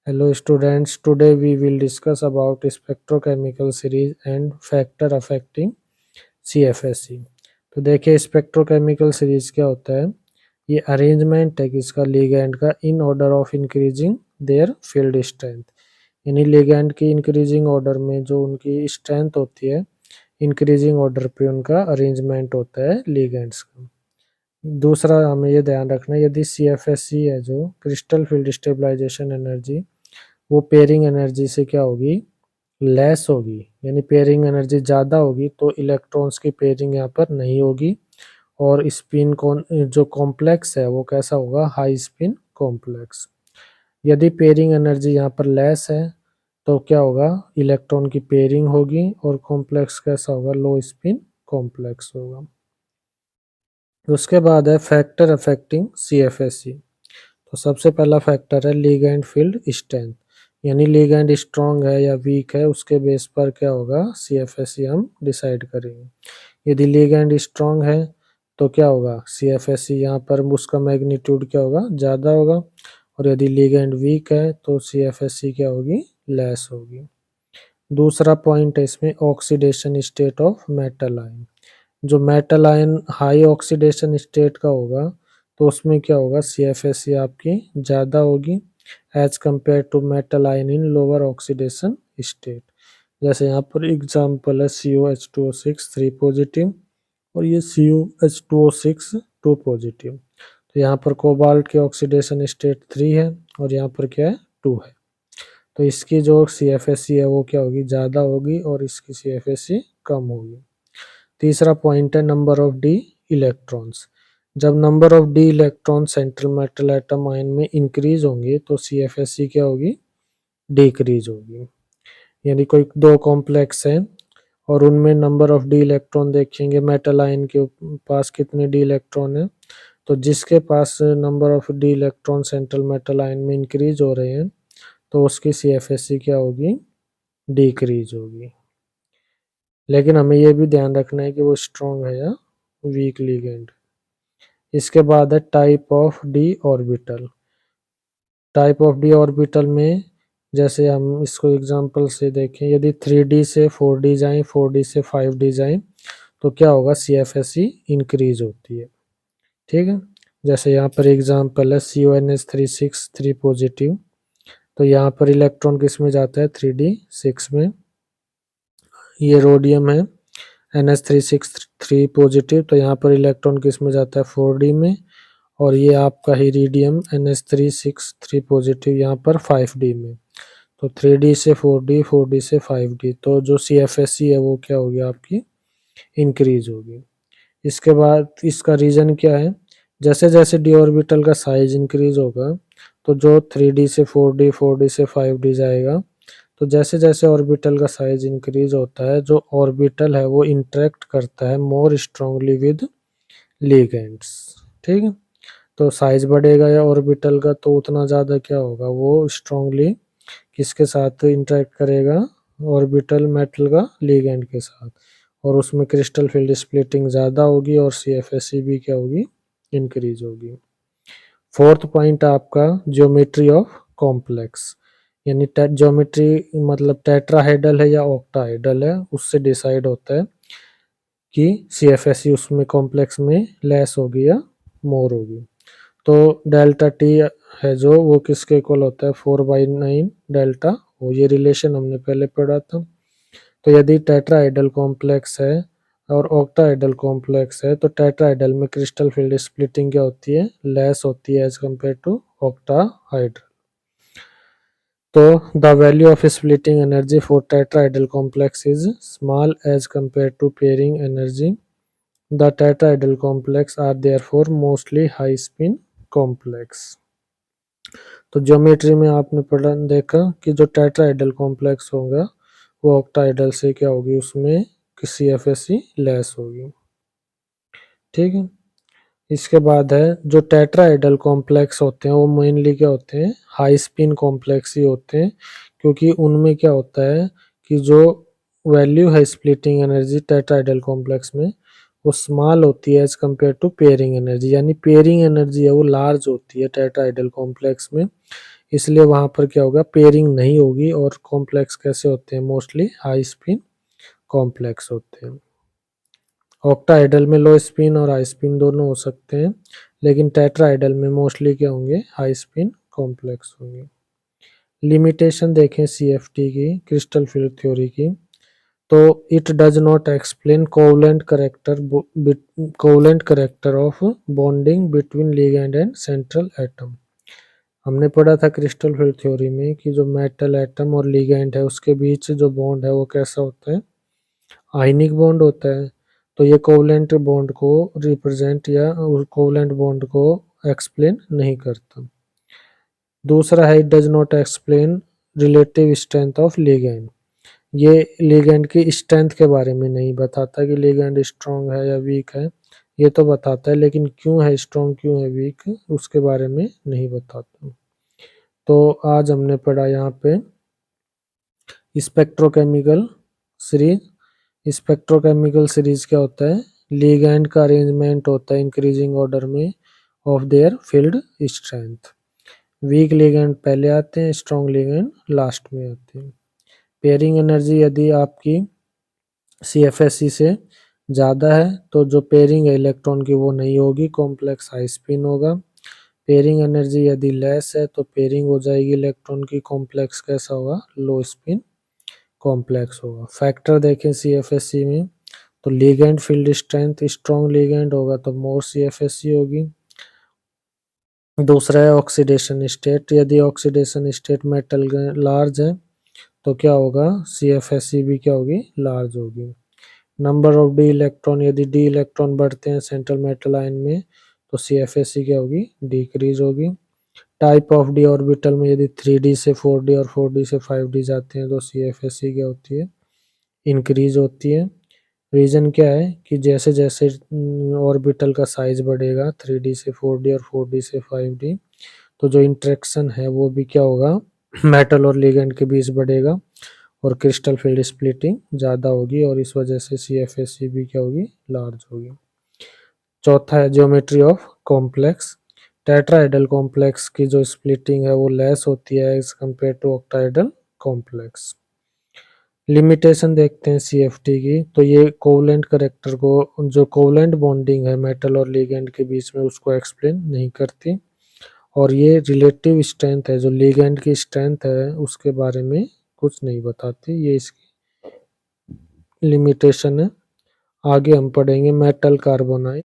Hello students, today we will discuss about spectrochemical series and factor affecting CFSE। तो देखिए spectrochemical series क्या होता है। ये अरेंजमेंट है किसका, लिगैंड का, in order of increasing there field strength. यानी लिगैंड की इंक्रीजिंग ऑर्डर में जो उनकी स्ट्रेंथ होती है, इंक्रीजिंग ऑर्डर पे उनका अरेंजमेंट होता है लिगैंड्स का। दूसरा हमें ये ध्यान रखना है, यदि CFSE है जो क्रिस्टल फील्ड स्टेबलाइजेशन एनर्जी, वो पेयरिंग एनर्जी से क्या होगी, लेस होगी। यानी पेयरिंग एनर्जी ज़्यादा होगी तो इलेक्ट्रॉन्स की पेयरिंग यहाँ पर नहीं होगी और स्पिन जो कॉम्प्लेक्स है वो कैसा होगा, हाई स्पिन कॉम्प्लेक्स। यदि पेयरिंग एनर्जी यहाँ पर लेस है तो क्या होगा, इलेक्ट्रॉन की पेयरिंग होगी और कॉम्प्लेक्स कैसा होगा, लो स्पिन कॉम्प्लेक्स होगा। उसके बाद है फैक्टर अफेक्टिंग CFSE। तो सबसे पहला फैक्टर है लिगैंड फील्ड स्ट्रेंथ। यानी लिगैंड स्ट्रॉन्ग है या वीक है उसके बेस पर क्या होगा, CFSE हम डिसाइड करेंगे। यदि लिगैंड स्ट्रॉन्ग है तो क्या होगा, CFSE यहाँ पर उसका मैग्नीट्यूड क्या होगा, ज़्यादा होगा। और यदि लिगैंड वीक है तो CFSE क्या होगी, लेस होगी। दूसरा पॉइंट है इसमें oxidation state of metal ion. जो metal ion high oxidation state का होगा तो उसमें क्या होगा, CFSE आपकी ज़्यादा होगी as compare to metal ion in lower oxidation state. जैसे यहाँ पर एग्जांपल है COH2O6 3 पॉजिटिव और ये COH2O6 2 पॉजिटिव। तो यहाँ पर कोबाल्ट की ऑक्सीडेशन स्टेट 3 है और यहाँ पर क्या है, 2 है। तो इसकी जो CFSE है वो क्या होगी, ज़्यादा होगी और इसकी CFSE कम होगी। तीसरा पॉइंट है नंबर ऑफ डी इलेक्ट्रॉन्स। जब number of D electron central metal atom ion में इंक्रीज होंगे तो CFSE क्या होगी, डिक्रीज होगी। यानी कोई दो कॉम्प्लेक्स है और उनमें नंबर ऑफ डी इलेक्ट्रॉन देखेंगे, मेटल आयन के पास कितने डी इलेक्ट्रॉन है, तो जिसके पास number of D electron central metal ion में इंक्रीज हो रहे हैं तो उसकी CFSE क्या होगी, डिक्रीज होगी। लेकिन हमें यह भी ध्यान रखना है कि वो स्ट्रॉन्ग है या वीक लिगेंड। इसके बाद है type of D orbital. Type of D orbital में जैसे हम इसको एग्जांपल से देखें, यदि 3D से 4D जाएं, 4D से 5D जाएं तो क्या होगा, CFSE इंक्रीज होती है। ठीक है, जैसे यहाँ पर एग्जांपल है CONH36 3 पॉजिटिव। तो यहाँ पर इलेक्ट्रॉन किस में जाता है, 3D6 में। ये रोडियम है NH363 पॉजिटिव, तो यहाँ पर इलेक्ट्रॉन किस में जाता है, 4D में। और ये आपका हीरिडियम NH363 पॉजिटिव यहाँ पर 5D में। तो 3D से 4D, 4D से 5D, तो जो CFSE है वो क्या होगी आपकी, इंक्रीज होगी। इसके बाद इसका रीजन क्या है, जैसे जैसे डी ऑर्बिटल का साइज इंक्रीज होगा तो जो 3D से 4D, 4D से 5D जाएगा, तो जैसे जैसे ऑर्बिटल का साइज इंक्रीज होता है, जो ऑर्बिटल है वो इंटरेक्ट करता है मोर स्ट्रांगली विद लिगेंड्स। ठीक है, तो साइज बढ़ेगा या ऑर्बिटल का तो उतना ज़्यादा क्या होगा, वो स्ट्रांगली किसके साथ इंटरेक्ट करेगा, ऑर्बिटल मेटल का लिगेंड के साथ, और उसमें क्रिस्टल फील्ड स्प्लिटिंग ज़्यादा होगी और CFSE भी क्या होगी, इंक्रीज होगी। फोर्थ पॉइंट आपका ज्योमेट्री ऑफ कॉम्प्लेक्स। यानी ज्योमेट्री मतलब टेट्राहेड्रल है या ऑक्टाहेड्रल है, उससे डिसाइड होता है कि CFSE उसमें कॉम्प्लेक्स में लेस होगी या मोर होगी। तो डेल्टा T है जो वो किसके इक्वल होता है, 4/9 डेल्टा ओ। ये रिलेशन हमने पहले पढ़ा था। तो यदि टेट्राहेड्रल कॉम्प्लेक्स है और ऑक्टाहेड्रल कॉम्प्लेक्स है तो टेट्राहेड्रल में क्रिस्टल फील्ड स्प्लिटिंग क्या होती है, लेस होती है एज कम्पेयर टू ऑक्टाहेड्रल। तो the value of splitting energy for tetrahedral complex is small as compare to pairing energy. The tetrahedral complex are therefore mostly high spin complex. तो geometry में आपने पढ़ा देखा कि जो टेट्राहेड्रल कॉम्प्लेक्स होगा वो ऑक्टाहेड्रल से क्या होगी, उसमें CFSE लेस होगी। ठीक है, इसके बाद है जो टेट्राहेड्रल कॉम्प्लेक्स होते हैं वो मेनली क्या होते हैं, हाई स्पिन कॉम्प्लेक्स ही होते हैं, क्योंकि उनमें क्या होता है कि जो वैल्यू है स्प्लिटिंग एनर्जी टेट्राहेड्रल कॉम्प्लेक्स में वो स्मॉल होती है as compare to pairing energy. यानी पेयरिंग एनर्जी है वो लार्ज होती है टेट्राहेड्रल कॉम्प्लेक्स में, इसलिए वहां पर क्या होगा, पेयरिंग नहीं होगी। और कॉम्प्लेक्स कैसे होते हैं, मोस्टली हाई स्पिन कॉम्प्लेक्स होते हैं। ऑक्टाहेड्रल में लो स्पिन और हाई स्पिन दोनों हो सकते हैं, लेकिन टेट्राहेड्रल में मोस्टली क्या होंगे, हाई स्पिन कॉम्प्लेक्स होंगे। लिमिटेशन देखें सीएफटी की, क्रिस्टल फील्ड थ्योरी की, तो it does not explain covalent character of bonding between ligand and central atom. हमने पढ़ा था क्रिस्टल फील्ड थ्योरी में कि जो मेटल एटम और लिगैंड है उसके बीच जो बॉन्ड है वो कैसा होता है, आयनिक बॉन्ड होता है। तो ये कोवलेंट बॉन्ड को रिप्रेजेंट या कोवलेंट बॉन्ड को एक्सप्लेन नहीं करता। दूसरा है, it does not explain relative strength of ligand. ये लिगैंड की स्ट्रेंथ के बारे में नहीं बताता कि लिगैंड स्ट्रॉन्ग है या वीक है, ये तो बताता है, लेकिन क्यों है स्ट्रॉन्ग क्यों है वीक उसके बारे में नहीं बताता। तो आज हमने पढ़ा यहाँ पे स्पेक्ट्रोकेमिकल सीरीज। स्पेक्ट्रोकेमिकल सीरीज क्या होता है, लिगैंड का अरेंजमेंट होता है इंक्रीजिंग ऑर्डर में of their field strength. Weak ligand पहले आते हैं, स्ट्रॉन्ग लिगैंड लास्ट में आते हैं। पेयरिंग एनर्जी यदि आपकी CFSE से ज़्यादा है तो जो पेयरिंग है इलेक्ट्रॉन की वो नहीं होगी, कॉम्प्लेक्स हाई स्पिन होगा। पेयरिंग एनर्जी यदि लेस है तो पेयरिंग हो जाएगी इलेक्ट्रॉन की, कॉम्प्लेक्स कैसा होगा, लो स्पिन कॉम्प्लेक्स होगा। फैक्टर देखें CFSE में, तो ligand field strength, strong ligand होगा तो मोर CFSE होगी। दूसरा है ऑक्सीडेशन स्टेट, यदि ऑक्सीडेशन स्टेट मेटल लार्ज है तो क्या होगा, CFSE भी क्या होगी, लार्ज होगी। नंबर ऑफ डी इलेक्ट्रॉन, यदि डी इलेक्ट्रॉन बढ़ते हैं सेंट्रल मेटल आयन में तो CFSE क्या होगी, डिक्रीज होगी। टाइप ऑफ डी ऑर्बिटल में यदि 3D से 4D और 4D से 5D जाते हैं तो CFSE क्या होती है, इंक्रीज होती है। रीजन क्या है कि जैसे जैसे ऑर्बिटल का साइज बढ़ेगा 3D से 4D और 4D से 5D, तो जो इंटरेक्शन है वो भी क्या होगा, मेटल और लिगैंड के बीच बढ़ेगा और क्रिस्टल फील्ड स्प्लिटिंग ज़्यादा होगी और इस वजह से CFSE भी क्या होगी, लार्ज होगी। चौथा है geometry of complex. Tetrahedral complex की जो स्प्लिटिंग है वो लेस होती है as compare to octahedral complex. Limitation देखते हैं CFT की, तो ये कोवलेंट करेक्टर को, जो कोवलेंट बॉन्डिंग है मेटल और लिगैंड के बीच में उसको एक्सप्लेन नहीं करती। और ये रिलेटिव स्ट्रेंथ है, जो लिगैंड की स्ट्रेंथ है उसके बारे में कुछ नहीं बताती, ये इसकी लिमिटेशन है। आगे हम पढ़ेंगे मेटल कार्बोनाइट।